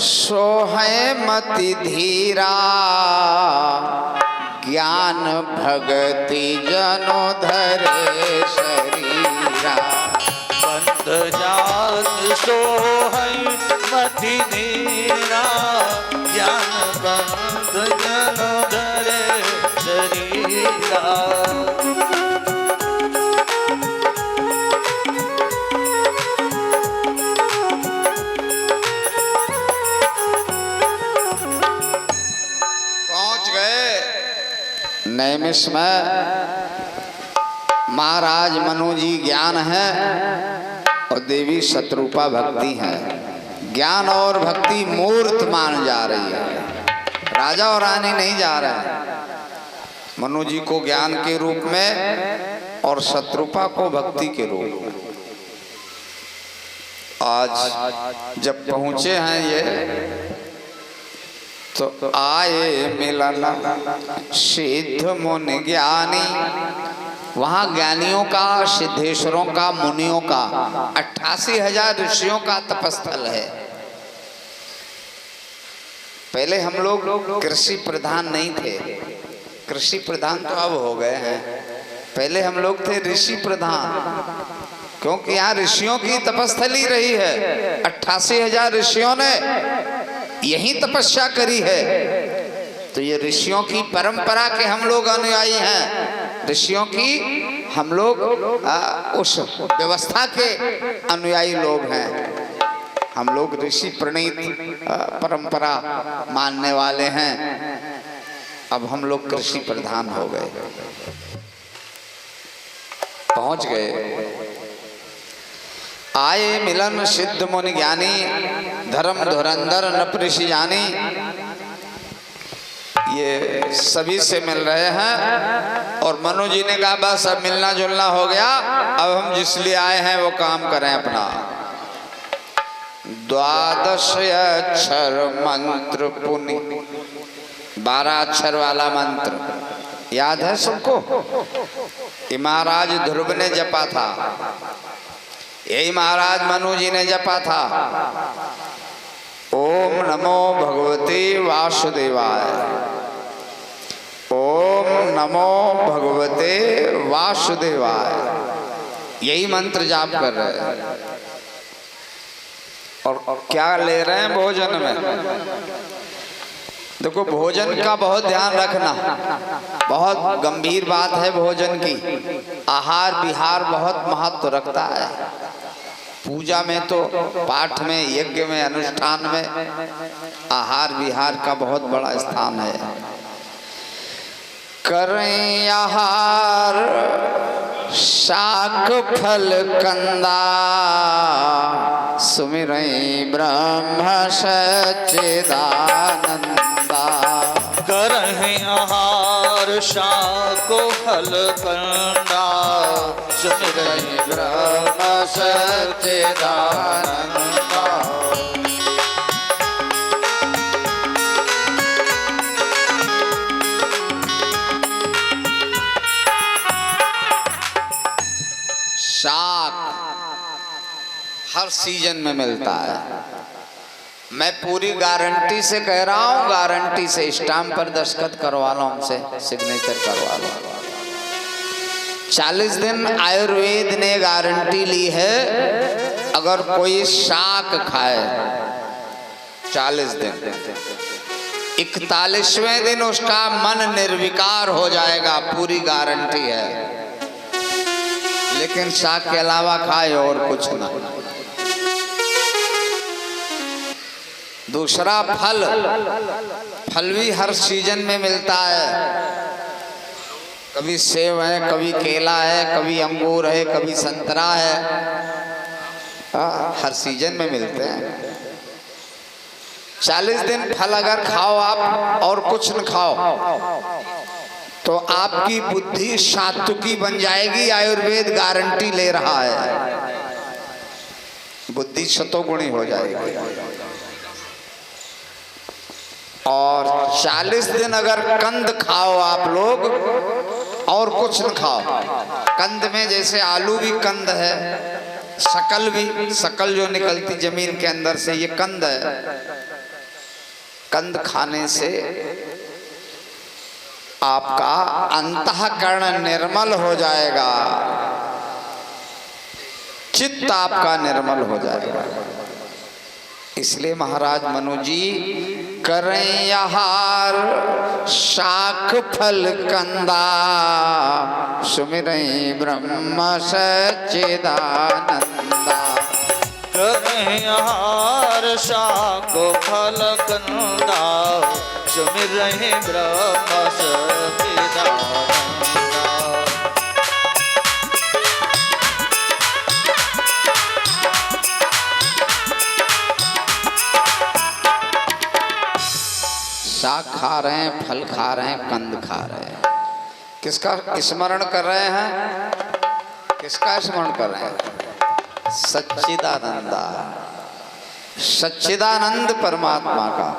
सोहै मति धीरा ज्ञान भगति जनो धरे शरीरा। बंद जात सोहै मति धीरा ज्ञान बंद जनो धरे शरीरा। नैमिष में महाराज मनु जी ज्ञान है और देवी शत्रुपा भक्ति है। ज्ञान और भक्ति मूर्त मान जा रही है, राजा और रानी नहीं जा रहे हैं। मनु जी को ज्ञान के रूप में और शत्रुपा को भक्ति के रूप में। आज जब पहुंचे हैं ये तो आए मिलन सिद्ध मुनि ज्ञानी। वहाँ ज्ञानियों का, सिद्धेश्वरों का, मुनियों का 88,000 ऋषियों का तपस्थल है। पहले हम लोग कृषि प्रधान नहीं थे, कृषि प्रधान तो अब हो गए हैं। पहले हम लोग थे ऋषि प्रधान, क्योंकि यहाँ ऋषियों की तपस्थली रही है। 88,000 ऋषियों ने यही तपस्या करी है। तो ये ऋषियों की परंपरा के हम लोग अनुयायी हैं, ऋषियों की हम लोग उस व्यवस्था के अनुयायी लोग हैं। हम लोग ऋषि प्रणीत परंपरा मानने वाले हैं। अब हम लोग कृषि प्रधान हो गए, पहुंच गए। आए मिलन सिद्ध मुनि ज्ञानी, धर्म धुरंधर नृप ऋषि जानी। ये सभी से मिल रहे हैं और मनु जी ने कहा बस अब मिलना जुलना हो गया, अब हम जिस लिए आए हैं वो काम करें अपना। 12 अक्षर मंत्र पुनि, 12 अक्षर वाला मंत्र याद है सबको? ये महाराज ध्रुव ने जपा था, यही महाराज मनु जी ने जपा था। ओम नमो भगवते वासुदेवाय, ओम नमो भगवते वासुदेवाय। यही मंत्र जाप कर रहे हैं। और क्या ले रहे हैं भोजन में? देखो भोजन का बहुत ध्यान रखना, बहुत गंभीर बात है भोजन की। आहार विहार बहुत महत्व रखता है। पूजा में तो, पाठ में, यज्ञ में, अनुष्ठान में आहार विहार का बहुत बड़ा स्थान है। करें आहार शाक फल कंदा, सुमिरई ब्रह्म सच्चिदानंदा। करहीं आहार शाको फल कंदा, सुमिरई ब्रह्म सच्चिदानंदा। शाक हर सीजन में मिलता है। मैं पूरी गारंटी से कह रहा हूँ, गारंटी से स्टाम्प पर दस्तखत करवा लो, हमसे सिग्नेचर करवा लो। 40 दिन आयुर्वेद ने गारंटी ली है, अगर कोई शाक खाए 40 दिन, 41वें दिन उसका मन निर्विकार हो जाएगा, पूरी गारंटी है। लेकिन शाक के अलावा खाए और कुछ ना। दूसरा फल, फल भी हर सीजन में मिलता है। कभी सेब है, कभी केला है, कभी अंगूर है, कभी संतरा है। हर सीजन में मिलते हैं। 40 दिन फल अगर खाओ आप और कुछ न खाओ तो आपकी बुद्धि सात्विकी बन जाएगी। आयुर्वेद गारंटी ले रहा है, बुद्धि सतोगुणी हो जाएगी। और 40 दिन अगर कंद खाओ आप लोग और कुछ न खाओ, कंद में जैसे आलू भी कंद है, शकल भी, शकल जो निकलती जमीन के अंदर से, ये कंद है। कंद खाने से आपका अंतःकरण निर्मल हो जाएगा, चित्त आपका निर्मल हो जाएगा। इसलिए महाराज मनु जी करें आहार शाख फल कंदा, सुमिरें ब्रह्म सच्चिदानंदा। करें आहार शाख फल कंदा, सुमिरें ब्रह्म सच्चिदानंदा। शाक खा रहे हैं, फल खा रहे हैं, कंद खा रहे हैं, किसका स्मरण कर रहे हैं? किसका स्मरण कर रहे हैं? सच्चिदानंदा, सच्चिदानंद परमात्मा का।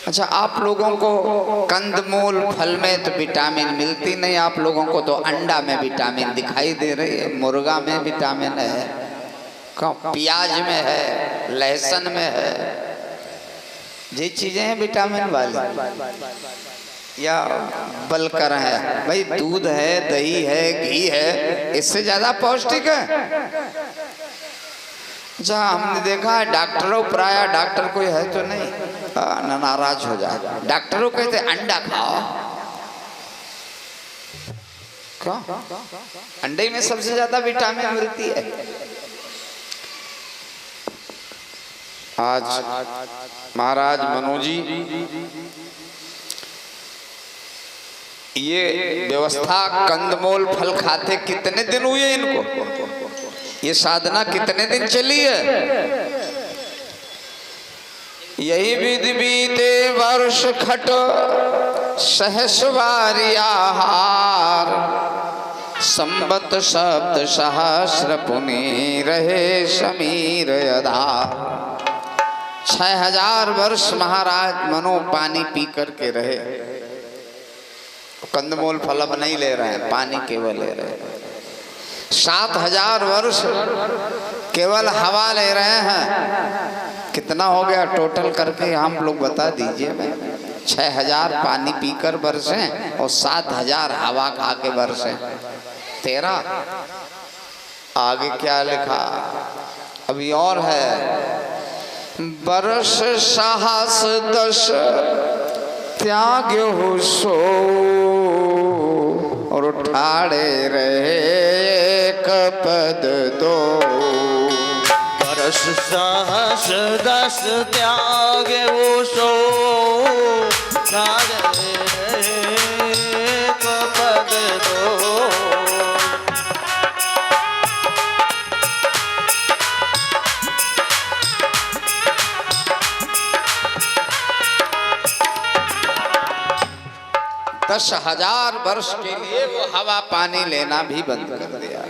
अच्छा, आप लोगों को कंदमूल फल में तो विटामिन मिलती नहीं, आप लोगों को तो अंडा में विटामिन दिखाई दे रही है, मुर्गा में विटामिन है, प्याज में है, लहसुन में है, ये चीजें हैं विटामिन वाली, या बलकर है भाई, दूध है, दही है, घी है, इससे ज्यादा पौष्टिक है। अच्छा, हमने देखा है डॉक्टरों प्राय, डॉक्टर कोई है तो नहीं ना नाराज हो जाए, डॉक्टरों कहते अंडा खाओ। क्यों? अंडे में सबसे ज्यादा विटामिन मिलती है। आज महाराज मनु जी ये व्यवस्था, कंदमूल फल खाते कितने दिन हुए इनको? ये साधना कितने दिन चली है? यही विधि बीते वर्ष खट सहस्वारी आहार, संबत शब्द सहस्र पुनि रहे समीर आधार। 6000 वर्ष महाराज मनु पानी पी करके रहे, कंदमूल फल अब नहीं ले रहे हैं, पानी केवल ले रहे हैं। 7000 वर्ष केवल हवा ले रहे हैं। कितना हो गया टोटल करके हम लोग बता दीजिए। 6000 पानी पीकर बरसे और 7000 हवा खा के बरसे, 13। आगे क्या लिखा अभी और है, बरस साहस 10 त्याग हो सो, और ठाड़े रहे एक पद 2। बरस साहस 10 त्याग हो सो, ठाड़े रहे एक पद 2। दस 10,000 वर्ष के लिए वो हवा पानी लेना भी बंद कर दिया,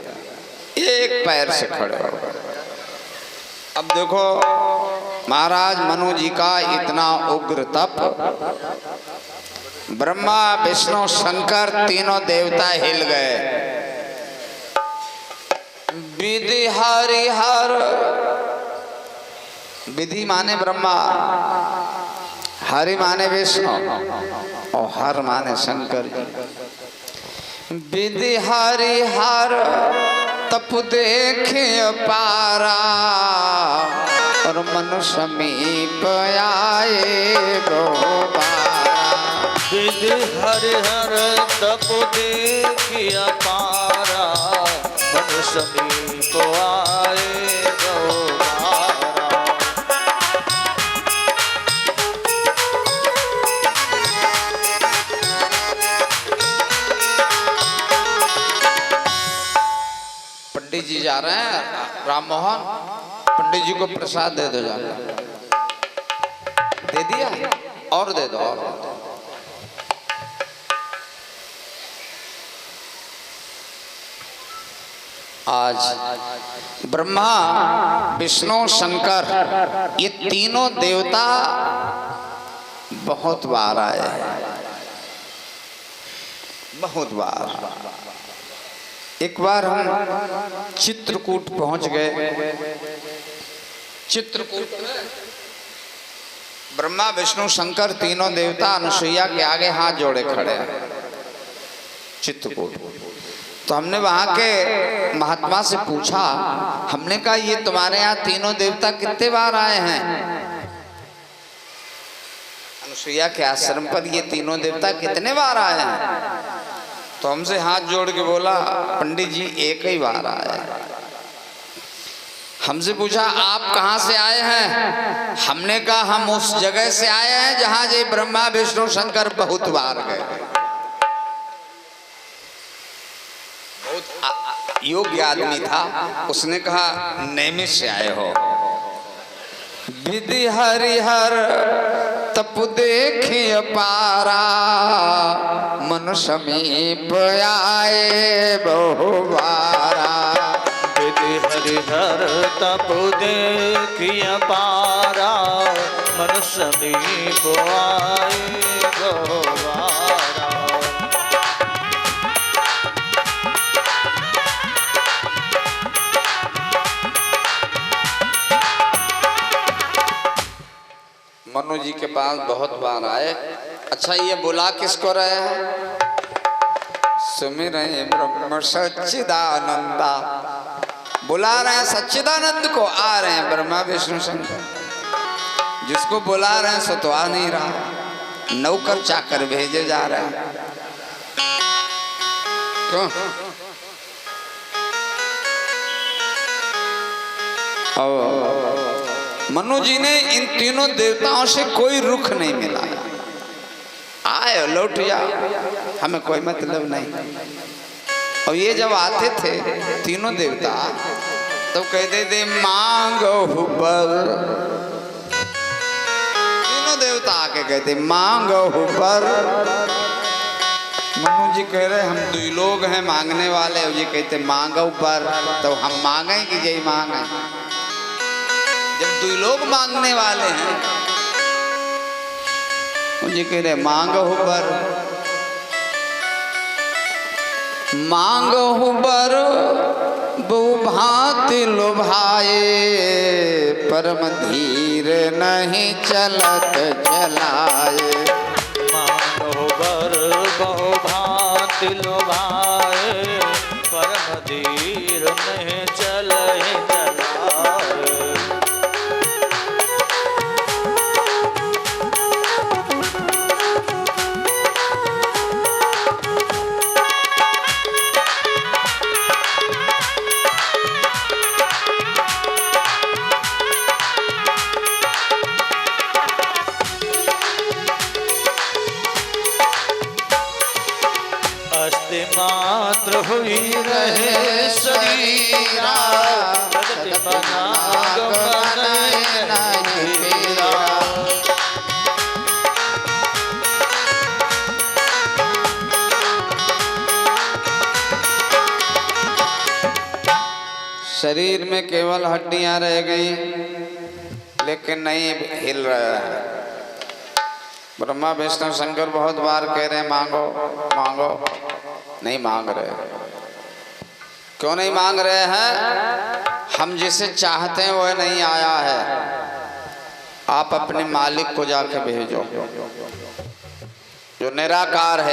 एक पैर से खड़े हो गए। अब देखो महाराज मनु जी का इतना उग्र तप, ब्रह्मा विष्णु शंकर तीनों देवता हिल गए। विधि हरिहर, विधि माने ब्रह्मा, हरि माने विष्णु और हर माने शंकर जी। विधि हरिहर तप देखे पारा, और मनु समीप आए गोबारा। विधि हरिहर तप देखिया पारा, मनु समीप आए गोबारा। पंडित जी जा रहे हैं, राम मोहन पंडित जी को प्रसाद दे दो जाकर। दे दिया और दे दो, और दे दो। आज ब्रह्मा विष्णु शंकर ये तीनों देवता बहुत बार आए, बहुत बार। एक बार हम चित्रकूट पहुंच गए। चित्रकूट में ब्रह्मा विष्णु शंकर तीनों देवता अनुसुईया के आगे हाथ जोड़े खड़े हैं चित्रकूट। तो हमने वहां के महात्मा से पूछा, हमने कहा ये तुम्हारे यहाँ तीनों देवता कितने बार आए हैं अनुसुईया के आश्रम पर, ये तीनों देवता कितने बार आए हैं? तो हमसे हाथ जोड़ के बोला, पंडित जी एक ही बार आए। हमसे पूछा आप कहाँ से आए हैं? हमने कहा हम उस जगह से आए हैं जहां ये ब्रह्मा विष्णु शंकर बहुत बार गए। बहुत योग्य आदमी था। उसने कहा नैमिष से आए हो। विधि हरिहर तप देखिए पारा, मन समीप आए बहुबारा। विधि हरिहर तप देखिए पारा, मन समीप आए बहुबारा। मनु जी के पास बहुत बार आए। अच्छा ये बुला किसको रहे हैं? सुमिर ब्रह्म सच्चिदानंदा, बुला रहे हैं सच्चिदानंद को। आ रहे हैं ब्रह्मा विष्णु शंकर। जिसको बुला रहे हैं सो तो आ नहीं रहा, नौकर चाकर भेजे जा रहे हैं। क्यों? मनु जी ने इन तीनों देवताओं से कोई रुख नहीं मिला। आए लौट जा, हमें कोई मतलब नहीं। और ये जब आते थे तीनों देवता तो कहते थे मांगो बर। तीनों देवता आके कहते मांगो बर। मनु जी कह रहे हम दुई लोग हैं मांगने वाले, और ये कहते मांगो बर। तो हम मांगे कि जय मांगे? जब दुई लोग मांगने वाले हैं, मुझे कह रहे मांगो बर। मांगो बर बहु भांति लुभाए, परम धीर नहीं चलत चलाए। मांगो बर बहु भांति लुभाए, परम धीर नहीं चलहि चलाए। मात्र हुई रहे शरीरा, जगत बना गमन नहीं मेरा। शरीर में केवल हड्डियां रह गई, लेकिन नहीं हिल रहा है। ब्रह्मा विष्णु शंकर बहुत बार कह रहे हैं मांगो मांगो, नहीं मांग रहे। क्यों नहीं मांग रहे हैं? हम जिसे चाहते हैं वह नहीं आया है। आप अपने मालिक को जाके भेजो जो निराकार है।